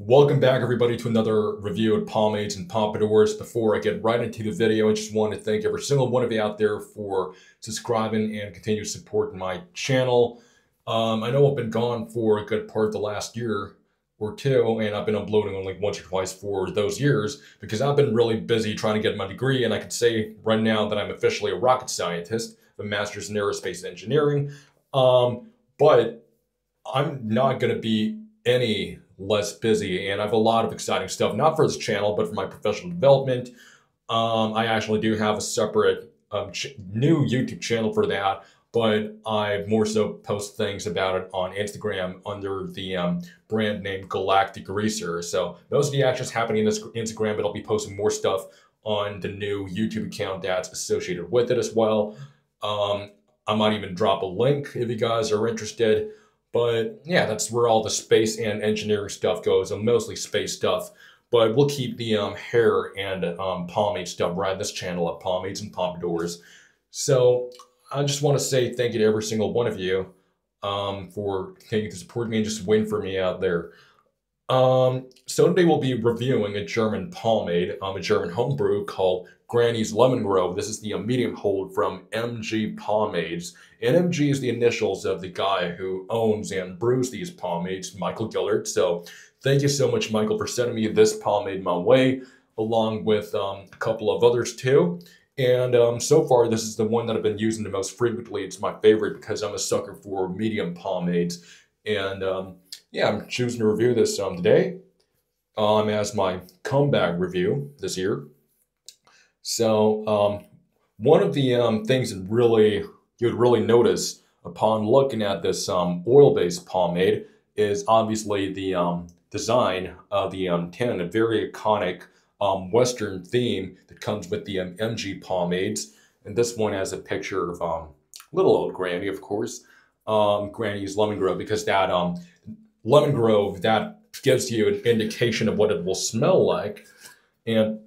Welcome back, everybody, to another review of pomades and pompadours. Before I get right into the video, I just want to thank every single one of you out there for subscribing and continued support in my channel. I know I've been gone for a good part of the last year or two, and I've been uploading only once or twice for those years because I've been really busy trying to get my degree, and I can say right now that I'm officially a rocket scientist, a master's in aerospace engineering. But I'm not going to be any less busy, and I have a lot of exciting stuff, not for this channel, but for my professional development. I actually do have a separate new YouTube channel for that, but I more so post things about it on Instagram under the brand name Galactic Greaser. So most of the action's happening in this Instagram, but I'll be posting more stuff on the new YouTube account that's associated with it as well. I might even drop a link if you guys are interested. But yeah, that's where all the space and engineering stuff goes, and mostly space stuff. But we'll keep the hair and pomade stuff right on this channel at Pomades and Pompadours. So I just want to say thank you to every single one of you for continuing to support me and just waiting for me out there. So today we'll be reviewing a German pomade, a German homebrew called Granny's Lemon Grove. This is the medium hold from MG Pomades. And MG is the initials of the guy who owns and brews these pomades, Michael Gillard. So thank you so much, Michael, for sending me this pomade my way, along with a couple of others too. And so far, this is the one that I've been using the most frequently. It's my favorite because I'm a sucker for medium pomades. And yeah, I'm choosing to review this today as my comeback review this year. So one of the things that you would really notice upon looking at this oil-based pomade is obviously the design of the tin, a very iconic Western theme that comes with the MG pomades. And this one has a picture of little old Granny, of course, Granny's Lemon Grove, because that Lemon Grove, that gives you an indication of what it will smell like. And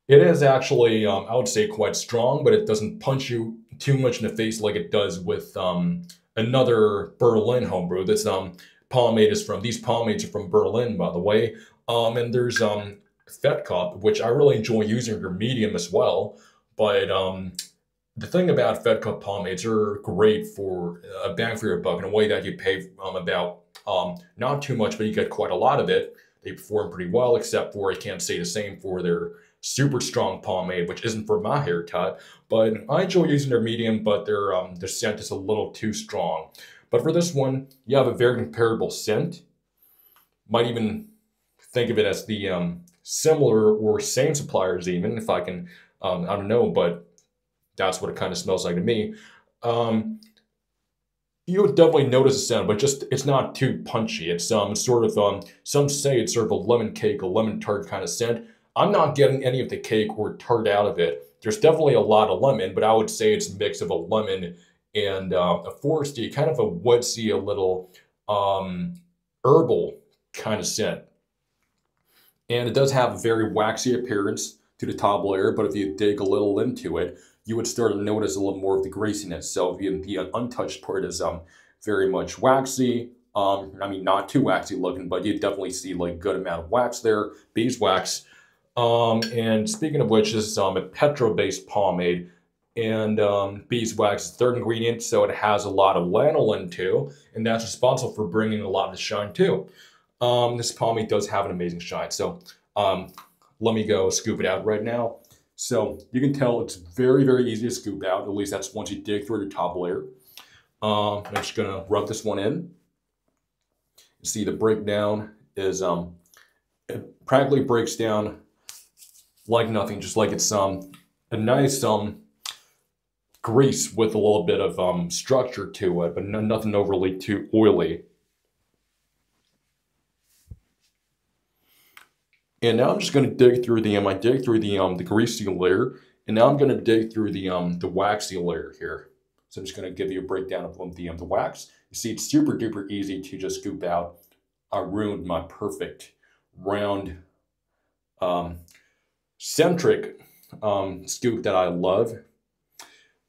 it is actually, I would say, quite strong, but it doesn't punch you too much in the face like it does with another Berlin homebrew. This pomade is from, these pomades are from Berlin, by the way. And there's Fed Cup, which I really enjoy using for medium as well. But the thing about Fed Cup pomades are great for a bang for your buck in a way that you pay about not too much, but you get quite a lot of it. They perform pretty well, except for I can't say the same for their super strong pomade, which isn't for my hair type. But I enjoy using their medium, but their scent is a little too strong. But for this one, you have a very comparable scent. Might even think of it as the similar or same suppliers, even if I can, I don't know, but that's what it kind of smells like to me. You would definitely notice the scent, but just it's not too punchy. It's sort of some say it's sort of a lemon cake, a lemon tart kind of scent. I'm not getting any of the cake or tart out of it. There's definitely a lot of lemon, but I would say it's a mix of a lemon and a foresty, kind of a woodsy, a little herbal kind of scent. And it does have a very waxy appearance to the top layer, but if you dig a little into it, you would start to notice a little more of the greasiness. So the untouched part is very much waxy. I mean, not too waxy looking, but you definitely see like a good amount of wax there, beeswax. And speaking of which, this is a petro-based pomade, and beeswax is the third ingredient, so it has a lot of lanolin too, and that's responsible for bringing a lot of the shine too. This pomade does have an amazing shine, so let me go scoop it out right now. So you can tell it's very, very easy to scoop out. At least that's once you dig through the top layer. I'm just gonna rub this one in. You see the breakdown is it practically breaks down like nothing, just like it's a nice grease with a little bit of structure to it, but nothing overly too oily. And now I'm just going to dig through I dig through the greasy layer, and now I'm going to dig through the waxy layer here. So I'm just going to give you a breakdown of the wax. You see, it's super duper easy to just scoop out. I ruined my perfect round centric scoop that I love.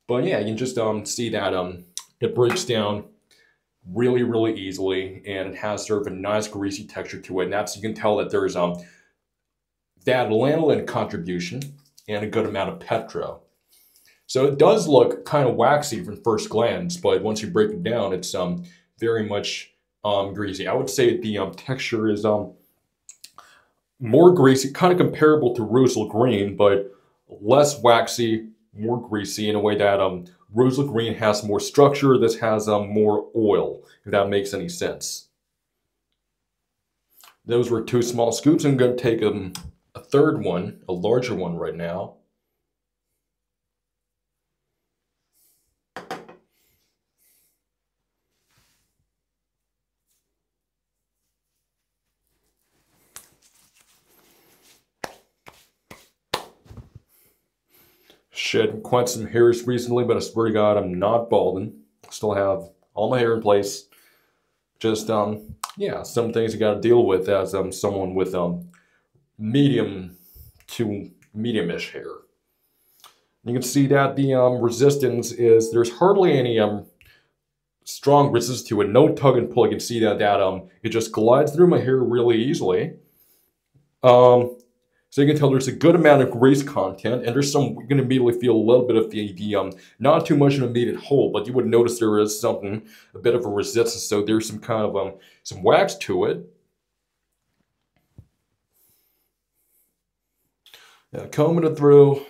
But yeah, you can just see that it breaks down really, really easily, and it has sort of a nice greasy texture to it. And that's, you can tell that there's that lanolin contribution and a good amount of petro. So it does look kind of waxy from first glance, but once you break it down, it's very much greasy. I would say the texture is more greasy, kind of comparable to Rosal Green, but less waxy, more greasy in a way that Rosal Green has more structure. This has more oil, if that makes any sense. Those were 2 small scoops. I'm going to take a third one, a larger one right now. Shed quite some hairs recently, but I swear to God, I'm not balding. Still have all my hair in place. Just, yeah, some things you gotta deal with as someone with medium to medium-ish hair. You can see that the resistance is, there's hardly any strong resistance to it, no tug and pull. You can see that it just glides through my hair really easily. So you can tell there's a good amount of grease content, and there's some, you're going to immediately feel a little bit of the not too much of an immediate hold, but you would notice there is something, a bit of a resistance, so there's some kind of, some wax to it. Yeah, combing it through.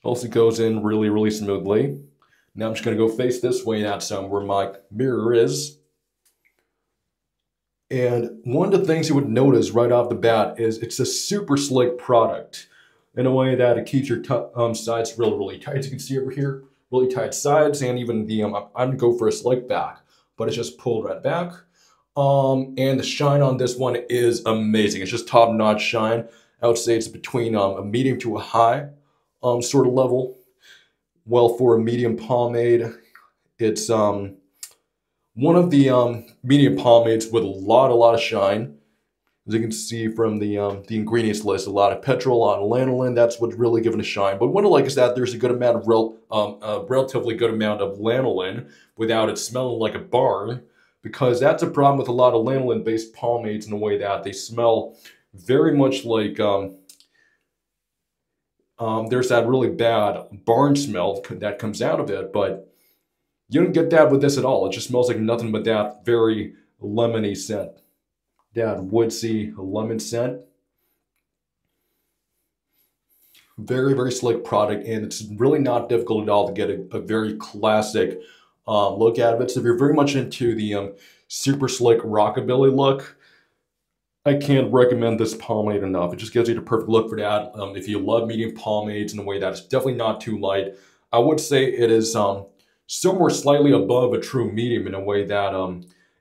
Also goes in really, really smoothly. Now I'm just going to go face this way, that's where my mirror is. And one of the things you would notice right off the bat is it's a super slick product in a way that it keeps your sides really, really tight. As you can see over here, really tight sides, and even the, I'm going to go for a slick back, but it's just pulled right back. And the shine on this one is amazing. It's just top-notch shine. I would say it's between a medium to a high sort of level. Well, for a medium pomade, it's one of the medium pomades with a lot of shine. As you can see from the ingredients list, a lot of petrol, a lot of lanolin. That's what's really giving a shine. But what I like is that there's a good amount of relatively good amount of lanolin without it smelling like a barn, because that's a problem with a lot of lanolin-based pomades in a way that they smell very much like there's that really bad barn smell that comes out of it, but you don't get that with this at all. It just smells like nothing but that very lemony scent. That woodsy lemon scent. Very, very slick product, and it's really not difficult at all to get a very classic look out of it. So if you're very much into the super slick rockabilly look, I can't recommend this pomade enough. It just gives you the perfect look for that. If you love medium pomades in a way that's definitely not too light, I would say it is somewhere slightly above a true medium in a way that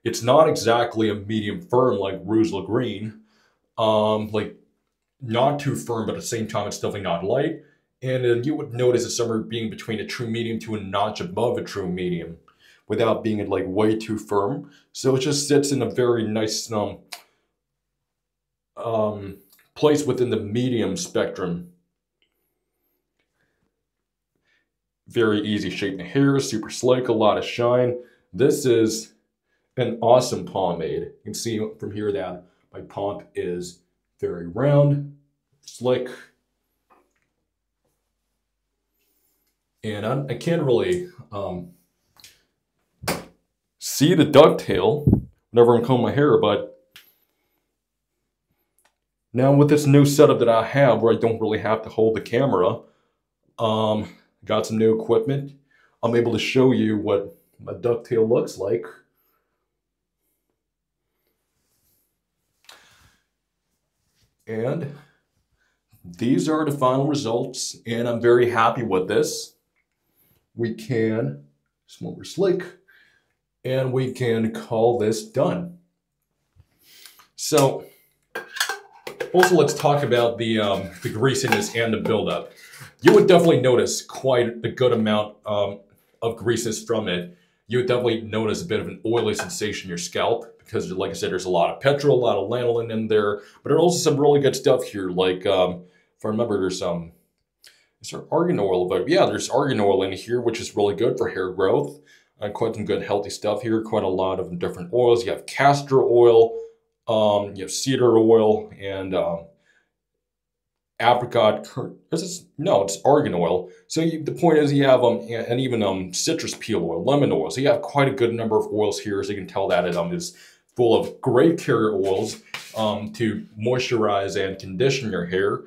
it's not exactly a medium firm like Rosal Green, like not too firm, but at the same time it's definitely not light. And then you would notice it's somewhere being between a true medium to a notch above a true medium, without being like way too firm. So it just sits in a very nice place within the medium spectrum. Very easy shape in hair, super slick, a lot of shine. This is an awesome pomade. You can see from here that my pomp is very round, slick. And I can't really see the ducktail whenever I'm combing my hair, but now with this new setup that I have where I don't really have to hold the camera, got some new equipment, I'm able to show you what my ducktail looks like. And these are the final results, and I'm very happy with this. We can, more slick, and we can call this done. So, also let's talk about the greasiness and the buildup. You would definitely notice quite a good amount of greasiness from it. You would definitely notice a bit of an oily sensation in your scalp because, like I said, there's a lot of petrol, a lot of lanolin in there, but there's also some really good stuff here. Like, if I remember, there's some, is there argan oil? But yeah, there's argan oil in here, which is really good for hair growth. Quite some good healthy stuff here. Quite a lot of different oils. You have castor oil, you have cedar oil, and apricot. No, it's argan oil. So the point is, you have and even citrus peel oil, lemon oil. So you have quite a good number of oils here. So you can tell that it is full of great carrier oils to moisturize and condition your hair.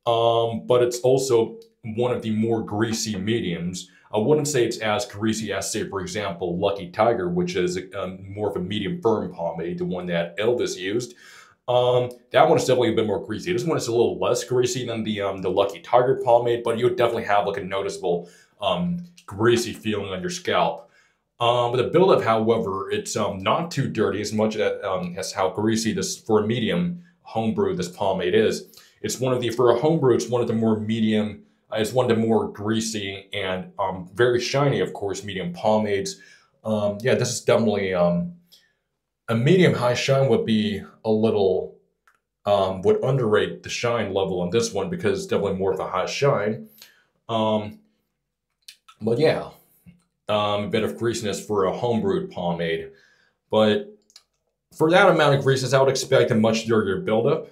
But it's also one of the more greasy mediums. I wouldn't say it's as greasy as, say, for example, Lucky Tiger, which is more of a medium firm pomade, the one that Elvis used. That one is definitely a bit more greasy. This one is a little less greasy than the Lucky Tiger pomade, but you would definitely have like a noticeable greasy feeling on your scalp. But the buildup, however, it's not too dirty as much as how greasy this for a medium homebrew this pomade is. It's one of the for a homebrew. It's one of the more medium. It's one of the more greasy and very shiny, of course, medium pomades. Yeah, this is definitely a medium high shine would be a little would underrate the shine level on this one because it's definitely more of a high shine. But yeah, a bit of greasiness for a homebrewed pomade. But for that amount of greasiness, I would expect a much dirtier buildup.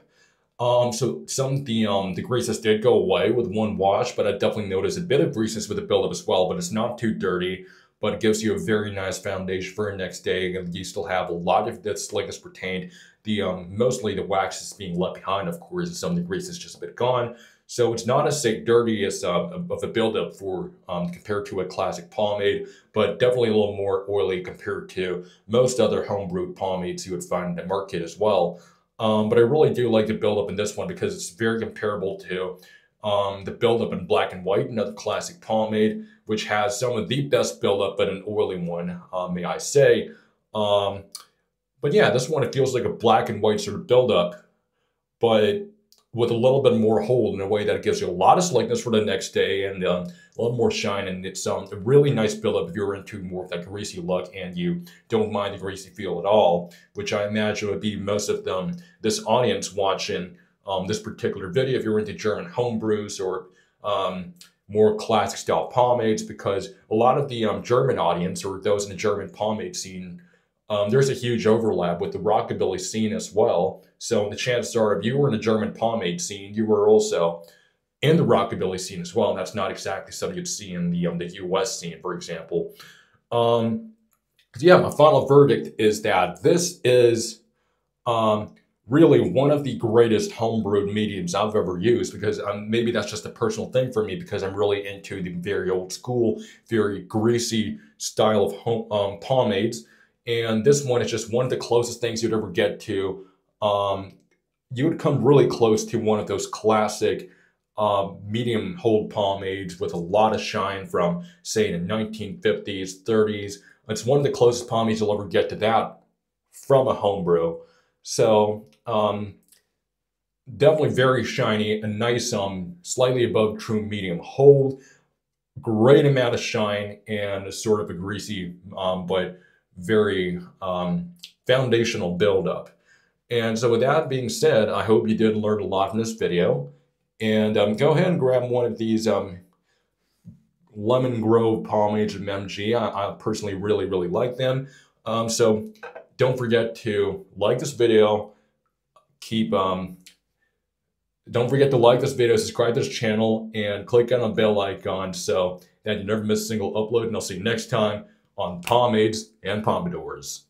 So some of the greasiness did go away with one wash, but I definitely noticed a bit of greasiness with the buildup as well, but it's not too dirty, but it gives you a very nice foundation for your next day, and you still have a lot of that slickness retained. The mostly the wax is being left behind, of course, and some of the grease is just a bit gone. So it's not as say dirty as of a buildup for compared to a classic pomade, but definitely a little more oily compared to most other homebrewed pomades you would find in the market as well. But I really do like the buildup in this one because it's very comparable to the buildup in Black and White, another classic pomade, which has some of the best buildup, but an oily one, may I say. But yeah, this one, it feels like a Black and White sort of buildup, but with a little bit more hold in a way that it gives you a lot of slickness for the next day and a little more shine. And it's a really nice buildup if you're into more of that greasy look and you don't mind the greasy feel at all, which I imagine would be most of them, this audience watching this particular video if you're into German homebrews or more classic style pomades, because a lot of the German audience or those in the German pomade scene, there's a huge overlap with the rockabilly scene as well. So the chances are, if you were in the German pomade scene, you were also in the rockabilly scene as well. And that's not exactly something you'd see in the US scene, for example. Yeah, my final verdict is that this is really one of the greatest homebrewed mediums I've ever used, because maybe that's just a personal thing for me because I'm really into the very old school, very greasy style of pomades. And this one is just one of the closest things you'd ever get to. You would come really close to one of those classic medium hold pomades with a lot of shine from, say, the 1950s, 30s. It's one of the closest pomades you'll ever get to that from a homebrew. So definitely very shiny, a nice slightly above true medium hold, great amount of shine, and a sort of a greasy but very foundational buildup. And so with that being said, I hope you did learn a lot from this video. And go ahead and grab one of these Lemon Grove pomades from MG. I personally really, really like them. So don't forget to like this video. Don't forget to like this video, subscribe to this channel, and click on the bell icon so that you never miss a single upload. And I'll see you next time on Pomades and Pompadours.